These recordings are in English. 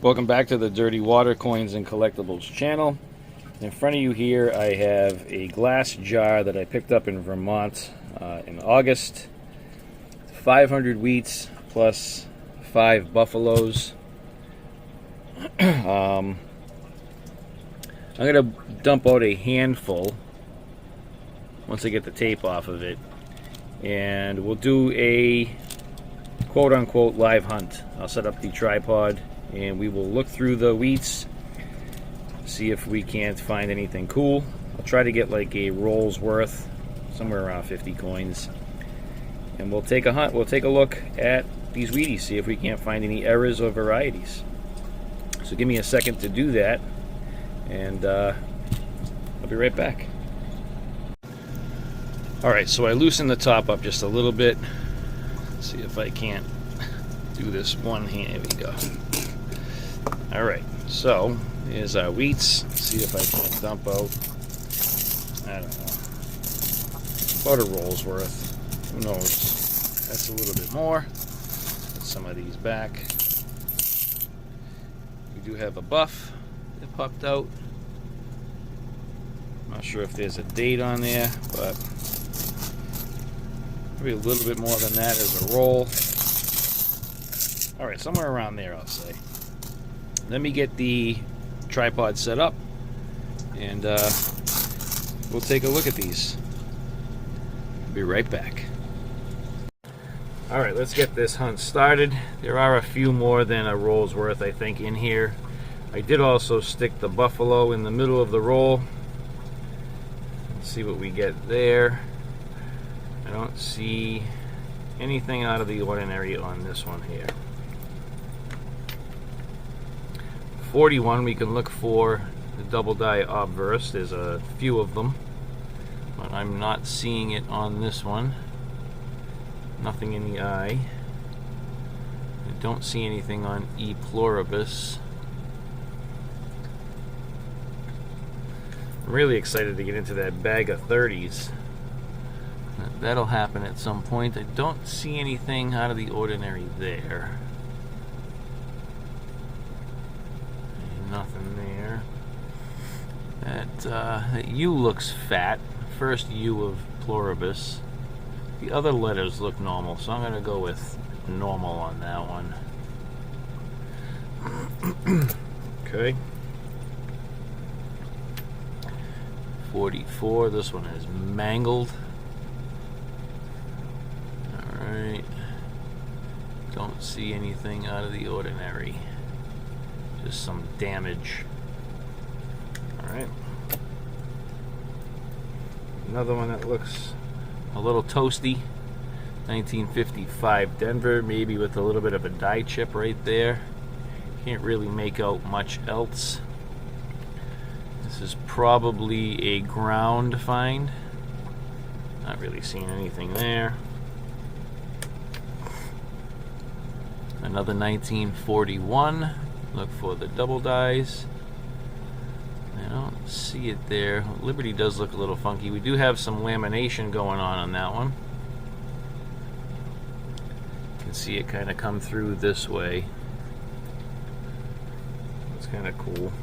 Welcome back to the Dirty Water Coins and Collectibles channel. In front of you here I have a glass jar that I picked up in Vermont in August. 500 wheats plus 5 buffaloes. I'm going to dump out a handful once I get the tape off of it. And we'll do a quote-unquote live hunt. I'll set up the tripod and we will look through the wheats, see if we can't find anything cool. I'll try to get like a roll's worth, somewhere around 50 coins. And we'll take a hunt, we'll take a look at these Wheaties, see if we can't find any errors or varieties. So give me a second to do that, and I'll be right back. Alright, so I loosened the top up just a little bit. Let's see if I can't do this one hand. Here we go. Alright, so here's our wheats. Let's see if I can dump out, I don't know, about a roll's worth. Who knows? That's a little bit more. Put some of these back. We do have a buff that popped out. Not sure if there's a date on there, but maybe a little bit more than that as a roll. Alright, somewhere around there, I'll say. Let me get the tripod set up, and we'll take a look at these. Be right back. Alright, let's get this hunt started. There are a few more than a roll's worth, I think, in here. I did also stick the buffalo in the middle of the roll. Let's see what we get there. I don't see anything out of the ordinary on this one here. 41, we can look for the double die obverse. There's a few of them, but I'm not seeing it on this one. Nothing in the eye. I don't see anything on E pluribus. I'm really excited to get into that bag of 30s. That'll happen at some point. I don't see anything out of the ordinary there. Nothing there. That U looks fat. First U of pluribus. The other letters look normal, so I'm going to go with normal on that one. Okay. 44. This one is mangled. Alright. Don't see anything out of the ordinary. Just some damage. Alright. Another one that looks a little toasty. 1955 Denver, maybe with a little bit of a die chip right there. Can't really make out much else. This is probably a ground find. Not really seeing anything there. Another 1941. Look for the double dies. I don't see it there. Liberty does look a little funky. We do have some lamination going on that one. You can see it kind of come through this way. It's kind of cool.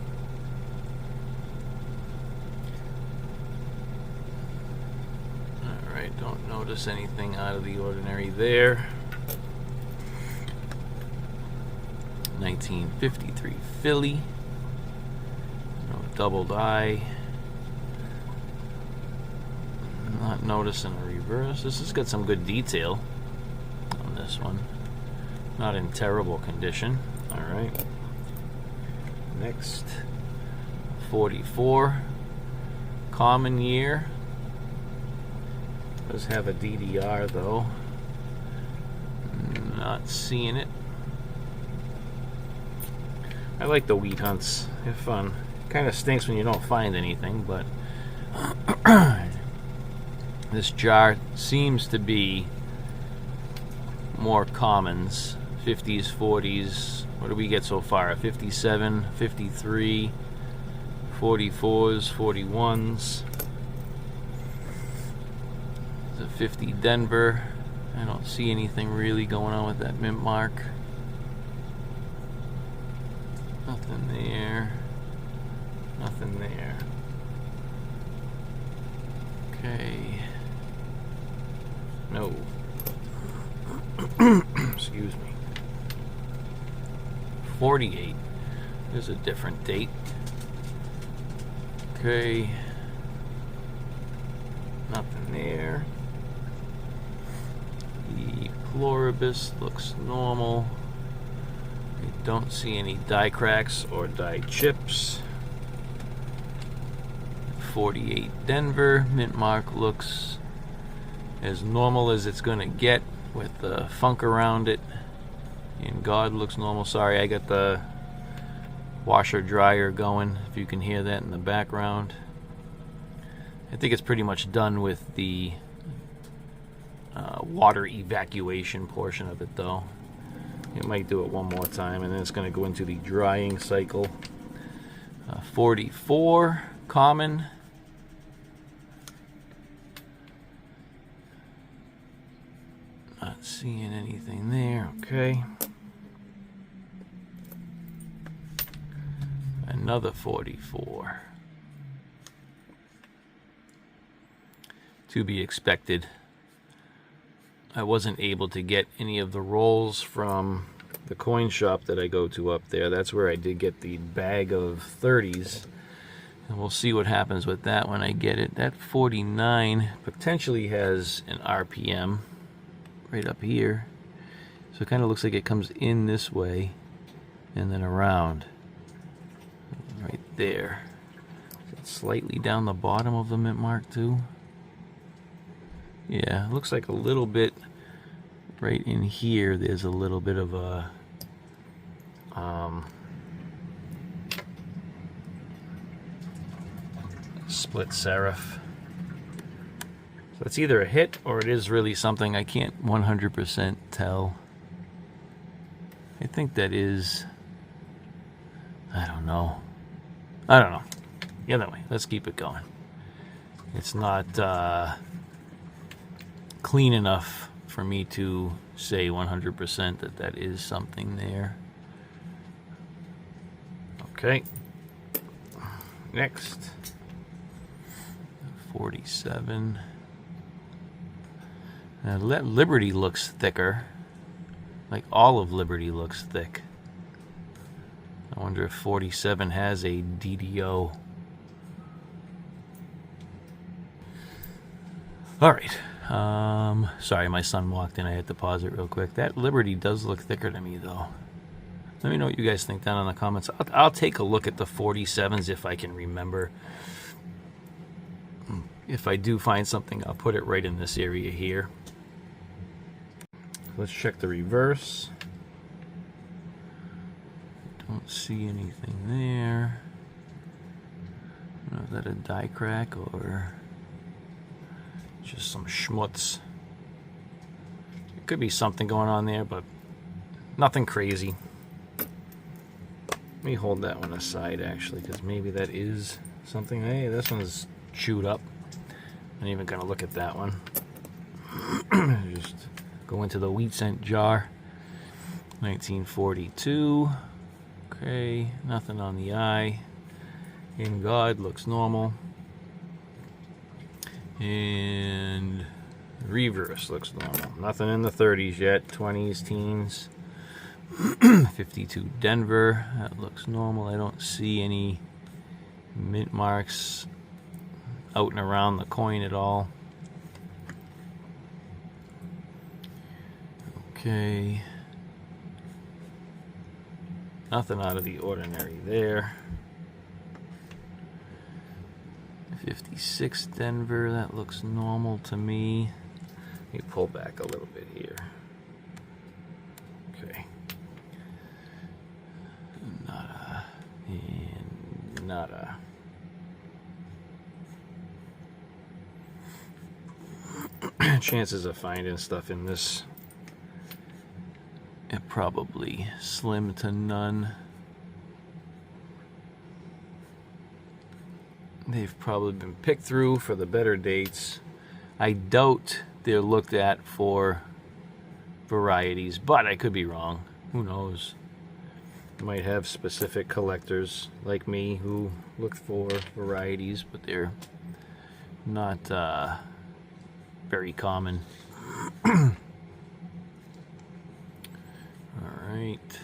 Alright, don't notice anything out of the ordinary there. 1953 Philly. No double die. Not noticing a reverse. This has got some good detail on this one. Not in terrible condition. Alright. Next. 44. Common year. Does have a DDR though. Not seeing it. I like the wheat hunts. They're fun. Kind of stinks when you don't find anything, but this jar seems to be more commons. 50s, 40s. What do we get so far? 57, 53, 44s, 41s. The 50 Denver. I don't see anything really going on with that mint mark. Nothing there. Nothing there. Okay. No. Excuse me. 48. There's a different date. Okay. Nothing there. The Pluribus looks normal. I don't see any die cracks or die chips. 48 Denver. Mint mark looks as normal as it's going to get with the funk around it. And God looks normal. Sorry, I got the washer dryer going, if you can hear that in the background. I think it's pretty much done with the water evacuation portion of it, though. It might do it one more time, and then it's going to go into the drying cycle. 44 common. Not seeing anything there. Okay. Another 44. To be expected. I wasn't able to get any of the rolls from the coin shop that I go to up there. That's where I did get the bag of 30s. And we'll see what happens with that when I get it. That 49 potentially has an RPM right up here. So it kind of looks like it comes in this way and then around. Right there. It's slightly down the bottom of the mint mark too. Yeah, it looks like a little bit right in here. There's a little bit of a split serif. So it's either a hit or it is really something. I can't 100% tell. I think that is, I don't know. Either way, let's keep it going. It's not clean enough for me to say 100% that that is something there. Okay. Next. 47. Now, Liberty looks thicker. Like all of Liberty looks thick. I wonder if 47 has a DDO. Alright. Sorry, my son walked in. I had to pause it real quick. That Liberty does look thicker to me, though. Let me know what you guys think down in the comments. I'll take a look at the 47s if I can remember. If I do find something, I'll put it right in this area here. Let's check the reverse. Don't see anything there. I don't know if that's a die crack or just some schmutz. It could be something going on there, but nothing crazy. Let me hold that one aside, actually, because maybe that is something. Hey, this one's chewed up. I'm not even going to look at that one. Just go into the wheat cent jar. 1942. Okay, nothing on the eye. In God looks normal. And reverse looks normal. Nothing in the 30s yet. 20s, teens. 52 Denver. That looks normal. I don't see any mint marks out and around the coin at all. Okay. Nothing out of the ordinary there. 56 Denver, that looks normal to me. Let me pull back a little bit here. Okay. Nada. And nada. Chances of finding stuff in this are probably slim to none. They've probably been picked through for the better dates. I doubt they're looked at for varieties, but I could be wrong. Who knows? You might have specific collectors like me who look for varieties, but they're not very common. Alright,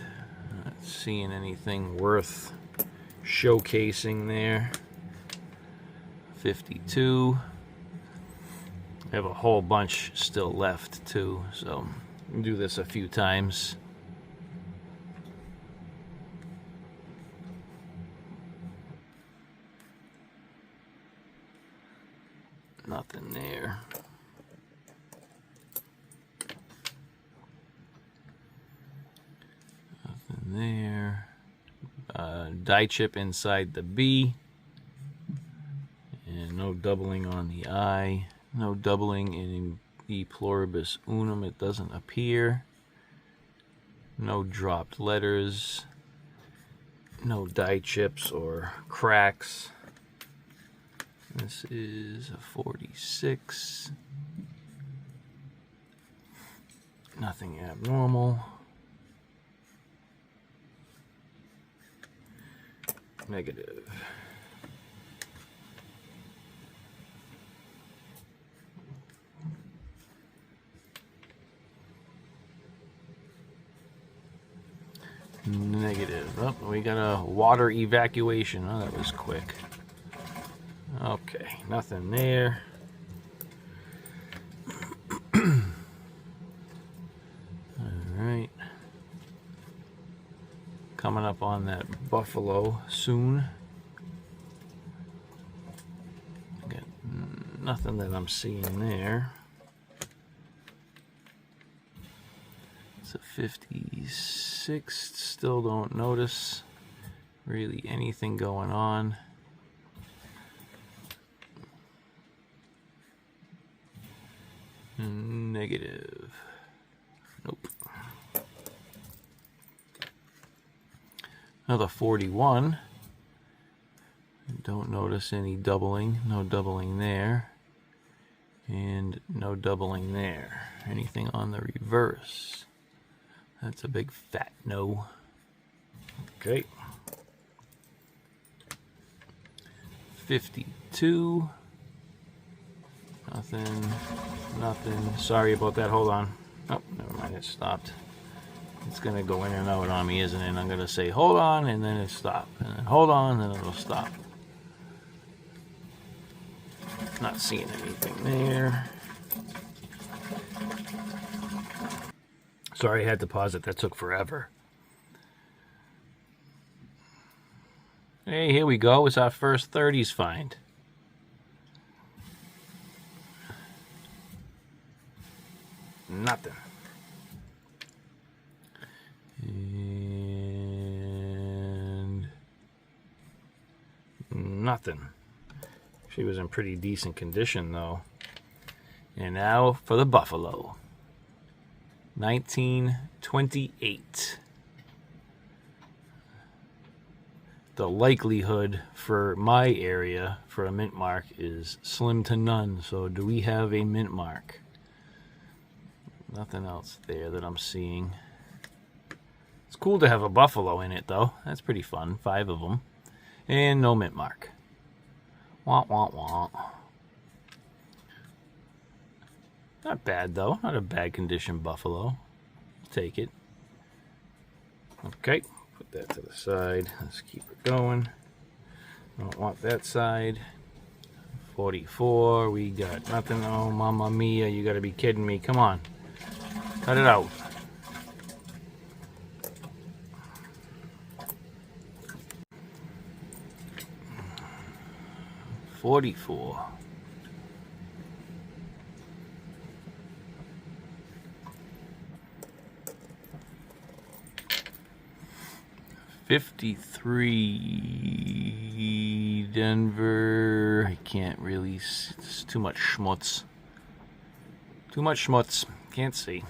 not seeing anything worth showcasing there. 52. I have a whole bunch still left too, so I'll do this a few times. Nothing there. Nothing there. Die chip inside the B. And no doubling on the I. No doubling in E pluribus unum. It doesn't appear. No dropped letters. No die chips or cracks. This is a 46. Nothing abnormal. Negative. Negative. Oh, we got a water evacuation. Oh, that was quick. Okay, nothing there. Alright. Coming up on that buffalo soon. Got nothing that I'm seeing there. It's a 56. Still don't notice really anything going on. Negative. Nope. Another 41. Don't notice any doubling. No doubling there. And no doubling there. Anything on the reverse? That's a big fat no. Okay. 52. Nothing. Sorry about that. Hold on. Oh, never mind. It stopped. It's going to go in and out on me, isn't it? I'm going to say, hold on, and then it stopped. And then hold on, and then it'll stop. Not seeing anything there. Sorry, I had to pause it. That took forever. Hey, here we go. It's our first 30s find. Nothing. And nothing. She was in pretty decent condition though. And now for the buffalo. 1928. The likelihood for my area for a mint mark is slim to none. So do we have a mint mark? Nothing else there that I'm seeing. It's cool to have a buffalo in it, though. That's pretty fun. 5 of them. And no mint mark. Wah, wah, wah. Not bad, though. Not a bad condition buffalo. I'll take it. Okay. Put that to the side. Let's keep it going. Don't want that side. 44. We got nothing. Oh, mamma mia. You got to be kidding me. Come on. Cut it out. $44. 53 Denver. I can't really. It's too much schmutz. Too much schmutz. Can't see.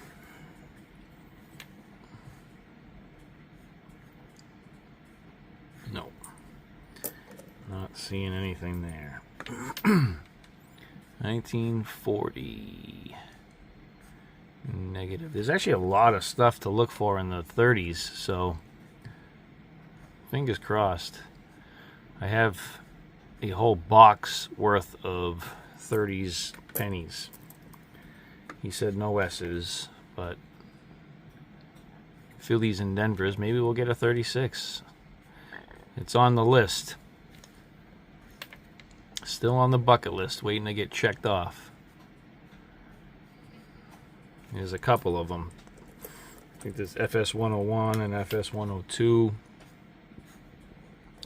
No. Not seeing anything there. 1940. Negative. There's actually a lot of stuff to look for in the 30s, so fingers crossed. I have a whole box worth of 30s pennies. He said no S's, but Phillies and Denvers, maybe we'll get a 36. It's on the list. Still on the bucket list, waiting to get checked off. There's a couple of them. I think there's FS 101 and FS 102.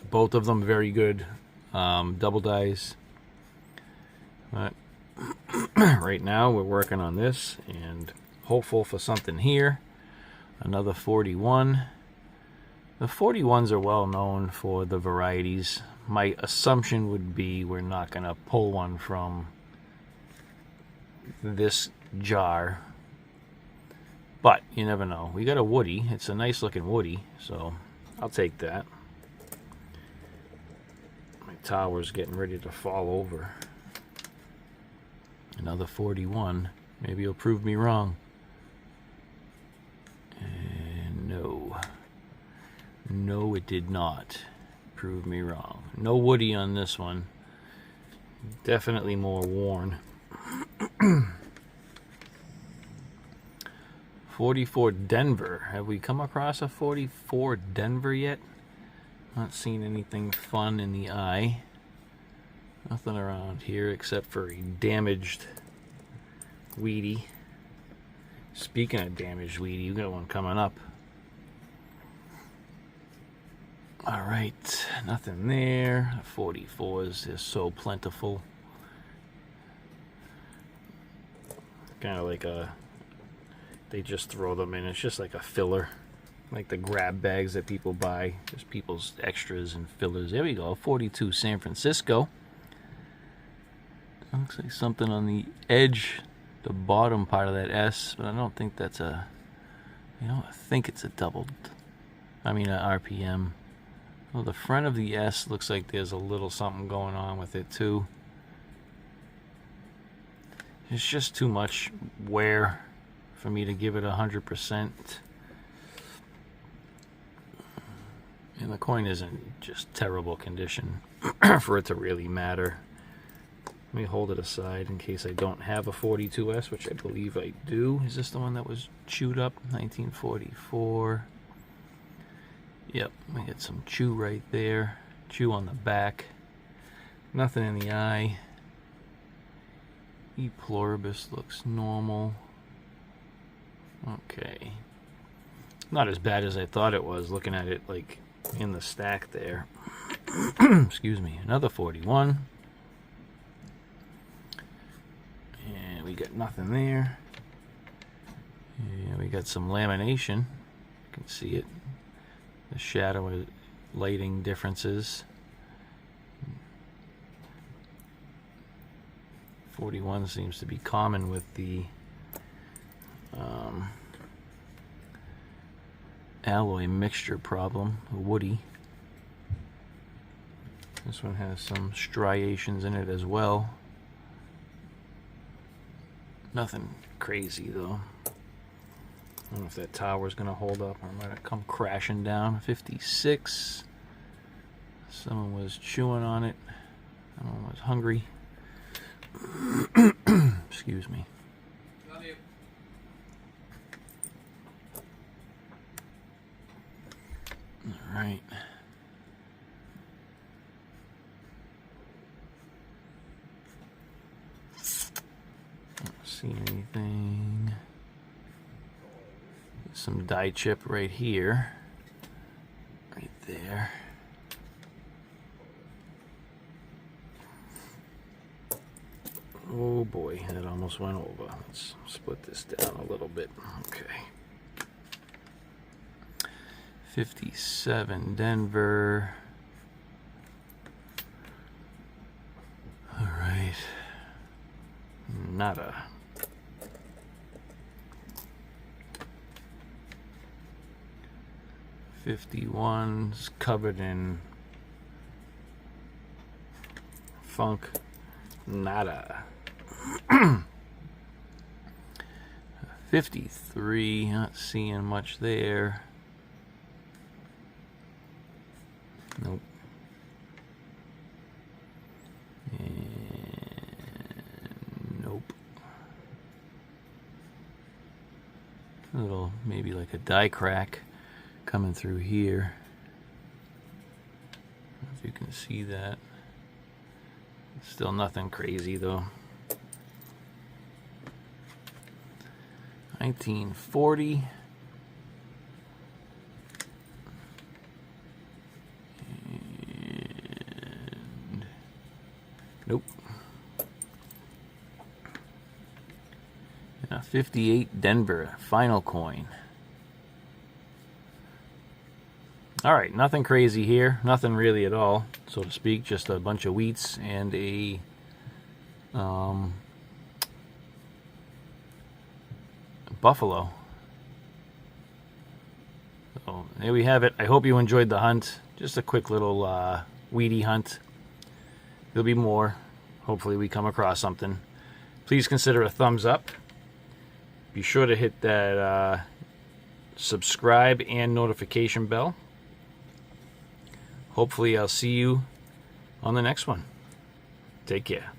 Both of them very good double dies. But right now we're working on this and hopeful for something here. Another 41. The 41s are well known for the varieties. My assumption would be we're not going to pull one from this jar. But you never know. We got a Woody. It's a nice looking Woody, so I'll take that. My tower's getting ready to fall over. Another 41. Maybe you'll prove me wrong. And no. No, it did not prove me wrong. No Woody on this one. Definitely more worn. 44 Denver. Have we come across a 44 Denver yet? Not seen anything fun in the eye. Nothing around here except for a damaged Weedy. Speaking of damaged Weedy, you got one coming up. Alright, nothing there. 44s is so plentiful. Kind of like a... They just throw them in. It's just like a filler. Like the grab bags that people buy. Just people's extras and fillers. There we go. 42 San Francisco. Looks like something on the edge, the bottom part of that S, but I don't think that's a, I think it's a doubled, a RPM. Well, the front of the S looks like there's a little something going on with it too. It's just too much wear for me to give it 100%. And the coin isn't just terrible condition for it to really matter. Let me hold it aside in case I don't have a 42S, which I believe I do. Is this the one that was chewed up? 1944. Yep, we get some chew right there. Chew on the back. Nothing in the eye. E pluribus looks normal. Okay. Not as bad as I thought it was, looking at it like in the stack there. Excuse me. Another 41. And we got nothing there. And we got some lamination. You can see it. The shadow lighting differences. 41 seems to be common with the alloy mixture problem, Woody. This one has some striations in it as well. Nothing crazy though. I don't know if that tower's gonna hold up or might have come crashing down. 56. Someone was chewing on it. Someone was hungry. Excuse me. All right. Don't see anything. Some die chip right here. Right there. Oh boy, that almost went over. Let's split this down a little bit. Okay. 57 Denver. All right. Nada. '51's covered in funk. Nada. 53, not seeing much there. A little, maybe like a die crack coming through here. I don't know if you can see that. Still nothing crazy though. 1940. And nope. And a 58 Denver final coin. Alright, nothing crazy here. Nothing really at all, so to speak. Just a bunch of wheats and a buffalo. So there we have it. I hope you enjoyed the hunt. Just a quick little weedy hunt. There'll be more. Hopefully we come across something. Please consider a thumbs up. Be sure to hit that subscribe and notification bell. Hopefully I'll see you on the next one. Take care.